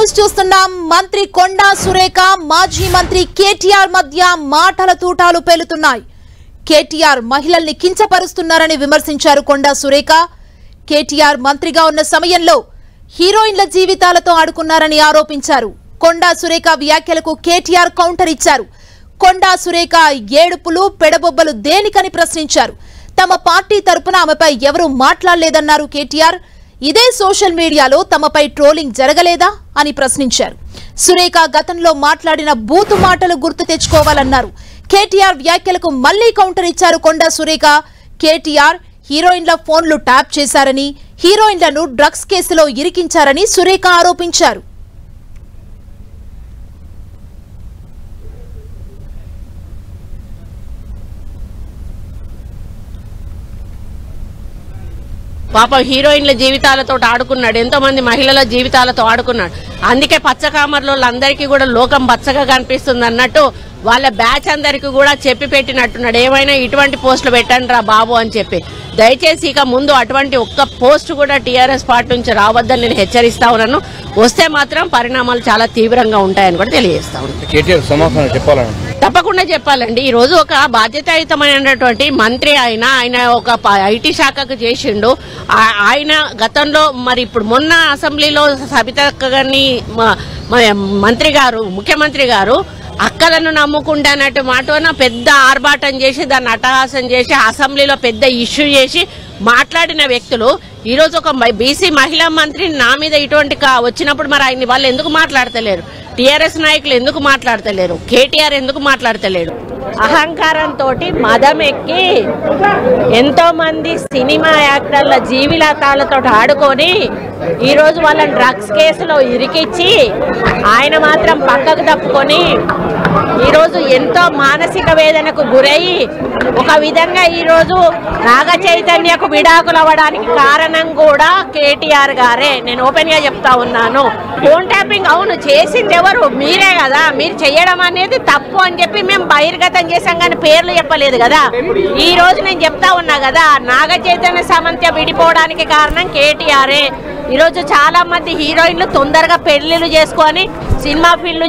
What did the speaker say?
News చూస్తున్నాం. మంత్రి కొండా సురేఖ మాజీ మంత్రి కేటీఆర్ మధ్య మాటల తూటాలు పేలుతున్నాయి. కేటీఆర్ మహిళల్ని కించపరుస్తున్నారని విమర్శించారు కొండా సురేఖ. కేటీఆర్ మంత్రిగా ఉన్న సమయంలో హీరోయిన్ల జీవితాలతో ఆడుకున్నారని ఆరోపించారు. కొండా సురేఖ వ్యాఖ్యలకు కేటీఆర్ కౌంటర్ ఇచ్చారు. కొండా సురేఖ ఏడుపులు పెడబొబ్బలు దేనికని ప్రశ్నించారు. తమ పార్టీ తరపున ఆమెపై ఎవరూ మాట్లాడలేదన్నారు కేటీఆర్. ఇదే సోషల్ మీడియాలో తమపై ట్రోలింగ్ జరగలేదా అని ప్రశ్నించారు. సురేఖ గతంలో మాట్లాడిన బూతు మాటలు గుర్తు తెచ్చుకోవాలన్నారు. కేటీఆర్ వ్యాఖ్యలకు మళ్లీ కౌంటర్ ఇచ్చారు కొండా సురేఖ. కేటీఆర్ హీరోయిన్ల ఫోన్లు ట్యాప్ చేశారని, హీరోయిన్లను డ్రగ్స్ కేసులో ఇరికించారని సురేఖ ఆరోపించారు. పాపం హీరోయిన్ల జీవితాలతో ఆడుకున్నాడు, ఎంతో మంది మహిళల జీవితాలతో ఆడుకున్నాడు. అందుకే పచ్చకామర్లో అందరికీ కూడా లోకం పచ్చగా కనిపిస్తుంది అన్నట్టు వాళ్ళ బ్యాచ్ అందరికి కూడా చెప్పి పెట్టినట్టున్నాడు. ఏమైనా ఇటువంటి పోస్టులు పెట్టండి రా బాబు అని చెప్పి. దయచేసి ఇక ముందు అటువంటి ఒక్క పోస్ట్ కూడా టీఆర్ఎస్ పార్టీ నుంచి రావద్దని నేను హెచ్చరిస్తా ఉన్నాను. వస్తే మాత్రం పరిణామాలు చాలా తీవ్రంగా ఉంటాయని కూడా తెలియజేస్తా ఉన్నాను. తప్పకుండా చెప్పాలండి. ఈ రోజు ఒక బాధ్యతాయుతమైనటువంటి మంత్రి ఆయన ఒక ఐటీ శాఖకు చేసిండు. ఆయన గతంలో మరి ఇప్పుడు మొన్న అసెంబ్లీలో సబితక్క గారిని మంత్రి గారు, ముఖ్యమంత్రి గారు అక్కలను నమ్ముకుంటానట్టు మాటన పెద్ద ఆర్భాటం చేసి దాన్ని అట్టహాసం చేసి అసెంబ్లీలో పెద్ద ఇష్యూ చేసి మాట్లాడిన వ్యక్తులు ఈ రోజు ఒక బీసీ మహిళా మంత్రి నా మీద ఇటువంటి వచ్చినప్పుడు మరి ఆయన్ని వాళ్ళు ఎందుకు మాట్లాడతలేరు? టీఆర్ఎస్ నాయకులు ఎందుకు మాట్లాడతలేరు? కేటీఆర్ ఎందుకు మాట్లాడతలేడు? అహంకారంతో మదం ఎక్కి ఎంతో మంది సినిమా యాక్టర్ల జీవితాలతో ఆడుకొని ఈ రోజు వాళ్ళని డ్రగ్స్ కేసులో ఇరికిచ్చి ఆయన మాత్రం పక్కకు తప్పుకొని ఈరోజు ఎంతో మానసిక వేదనకు గురయ్యి ఒక విధంగా ఈరోజు నాగ చైతన్యకు విడాకులు అవ్వడానికి కారణం కూడా కేటీఆర్ గారే. నేను ఓపెన్ గా చెప్తా ఉన్నాను. ఫోన్ ట్యాపింగ్ అవును చేసింది ఎవరు? మీరే కదా. మీరు చేయడం అనేది తప్పు అని చెప్పి మేము బహిర్గతం చేశాం కానీ పేర్లు చెప్పలేదు కదా. ఈ రోజు నేను చెప్తా ఉన్నా కదా, నాగ చైతన్య సమంత విడిపోవడానికి కారణం కేటీఆరే. ఈరోజు చాలా మంది హీరోయిన్లు తొందరగా పెళ్లిళ్ళు చేసుకొని సినిమా ఫీల్డ్ నుంచి